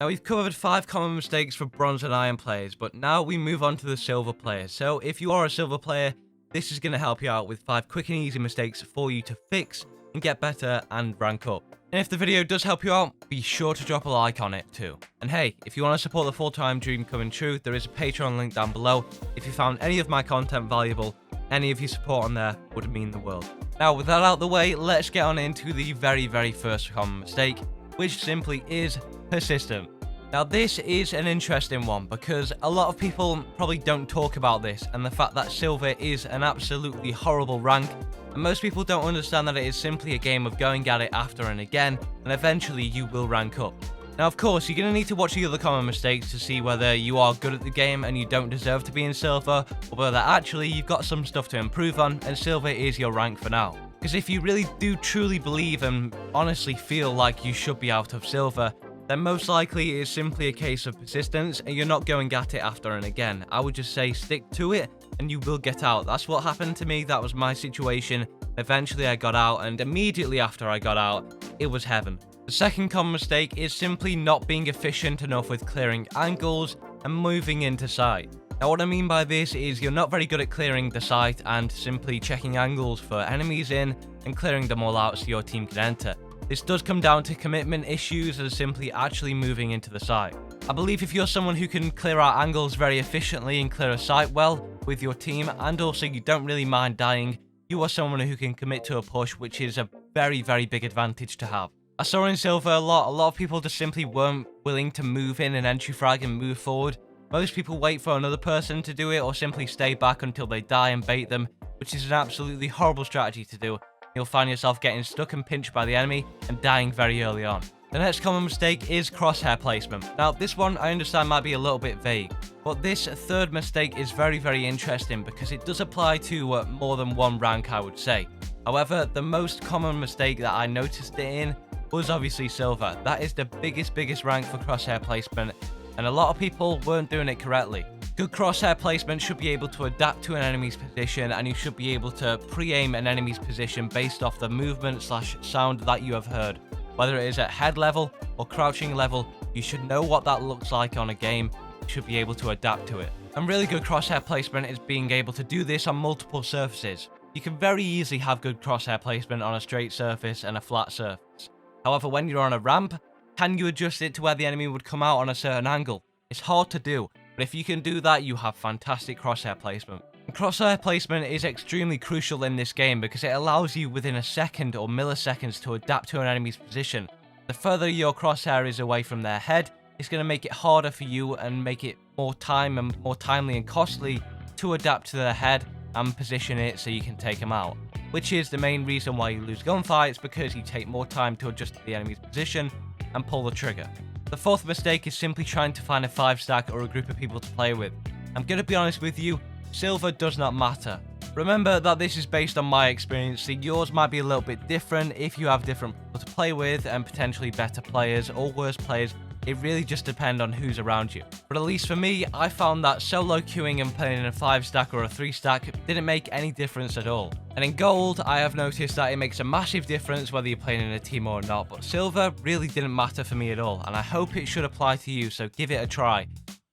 Now we've covered 5 common mistakes for bronze and iron players, but now we move on to the silver players. So if you are a silver player, this is going to help you out with 5 quick and easy mistakes for you to fix and get better and rank up. And if the video does help you out, be sure to drop a like on it too. And hey, if you want to support the full-time dream coming true, there is a Patreon link down below. If you found any of my content valuable, any of your support on there would mean the world. Now with that out of the way, let's get on into the very first common mistake, which simply is persistent. Now this is an interesting one because a lot of people probably don't talk about this and the fact that silver is an absolutely horrible rank, and most people don't understand that it is simply a game of going at it after and again, and eventually you will rank up. Now of course you're going to need to watch the other common mistakes to see whether you are good at the game and you don't deserve to be in silver, or whether actually you've got some stuff to improve on and silver is your rank for now. Because if you really do truly believe and honestly feel like you should be out of silver, then most likely it is simply a case of persistence and you're not going at it after and again. I would just say stick to it and you will get out. That's what happened to me, that was my situation. Eventually I got out, and immediately after I got out, it was heaven. The second common mistake is simply not being efficient enough with clearing angles and moving into sight. Now what I mean by this is you're not very good at clearing the site and simply checking angles for enemies in and clearing them all out so your team can enter. This does come down to commitment issues and simply actually moving into the site. I believe if you're someone who can clear out angles very efficiently and clear a site well with your team, and also you don't really mind dying, you are someone who can commit to a push, which is a very big advantage to have. I saw in silver a lot of people just simply weren't willing to move in an entry frag and move forward. Most people wait for another person to do it or simply stay back until they die and bait them, which is an absolutely horrible strategy to do. You'll find yourself getting stuck and pinched by the enemy and dying very early on. The next common mistake is crosshair placement. Now this one I understand might be a little bit vague, but this third mistake is very interesting because it does apply to more than one rank, I would say. However, the most common mistake that I noticed it in was obviously silver. That is the biggest rank for crosshair placement, and a lot of people weren't doing it correctly. Good crosshair placement should be able to adapt to an enemy's position, and you should be able to pre-aim an enemy's position based off the movement / sound that you have heard. Whether it is at head level or crouching level, you should know what that looks like on a game. You should be able to adapt to it. And really good crosshair placement is being able to do this on multiple surfaces. You can very easily have good crosshair placement on a straight surface and a flat surface. However, when you're on a ramp, can you adjust it to where the enemy would come out on a certain angle? It's hard to do. But if you can do that, you have fantastic crosshair placement. And crosshair placement is extremely crucial in this game because it allows you within a second or milliseconds to adapt to an enemy's position. The further your crosshair is away from their head, it's going to make it harder for you and make it more timely and costly to adapt to their head and position it so you can take them out. Which is the main reason why you lose gunfights, because you take more time to adjust to the enemy's position and pull the trigger. The fourth mistake is simply trying to find a 5-stack or a group of people to play with. I'm going to be honest with you, silver does not matter. Remember that this is based on my experience, so yours might be a little bit different if you have different people to play with and potentially better players or worse players. It really just depends on who's around you. But at least for me, I found that solo queuing and playing in a 5-stack or a 3-stack didn't make any difference at all. And in gold, I have noticed that it makes a massive difference whether you're playing in a team or not, but silver really didn't matter for me at all, and I hope it should apply to you, so give it a try.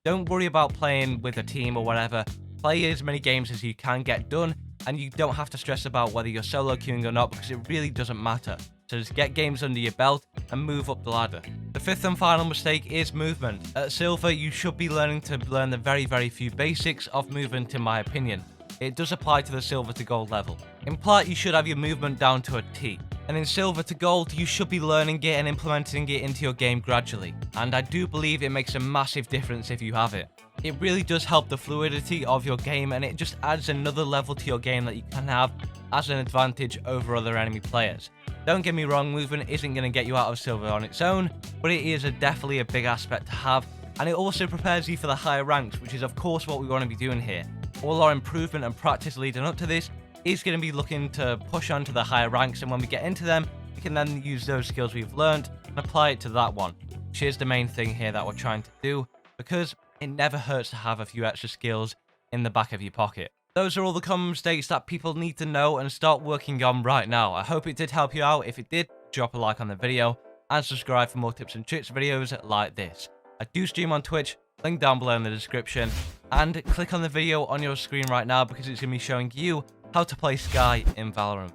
Don't worry about playing with a team or whatever. Play as many games as you can get done, and you don't have to stress about whether you're solo queuing or not because it really doesn't matter. So just get games under your belt and move up the ladder. The fifth and final mistake is movement. At silver, you should be learning the very few basics of movement in my opinion. It does apply to the silver to gold level. In plat, you should have your movement down to a T. And in silver to gold, you should be learning it and implementing it into your game gradually. And I do believe it makes a massive difference if you have it. It really does help the fluidity of your game, and it just adds another level to your game that you can have as an advantage over other enemy players. Don't get me wrong, movement isn't going to get you out of silver on its own, but it is definitely a big aspect to have, and it also prepares you for the higher ranks, which is of course what we want to be doing here. All our improvement and practice leading up to this is going to be looking to push on to the higher ranks, and when we get into them, we can then use those skills we've learned and apply it to that one, which is the main thing here that we're trying to do, because it never hurts to have a few extra skills in the back of your pocket. Those are all the common mistakes that people need to know and start working on right now. I hope it did help you out. If it did, drop a like on the video and subscribe for more tips and tricks videos like this. I do stream on Twitch, link down below in the description, and click on the video on your screen right now because it's going to be showing you how to play Skye in Valorant.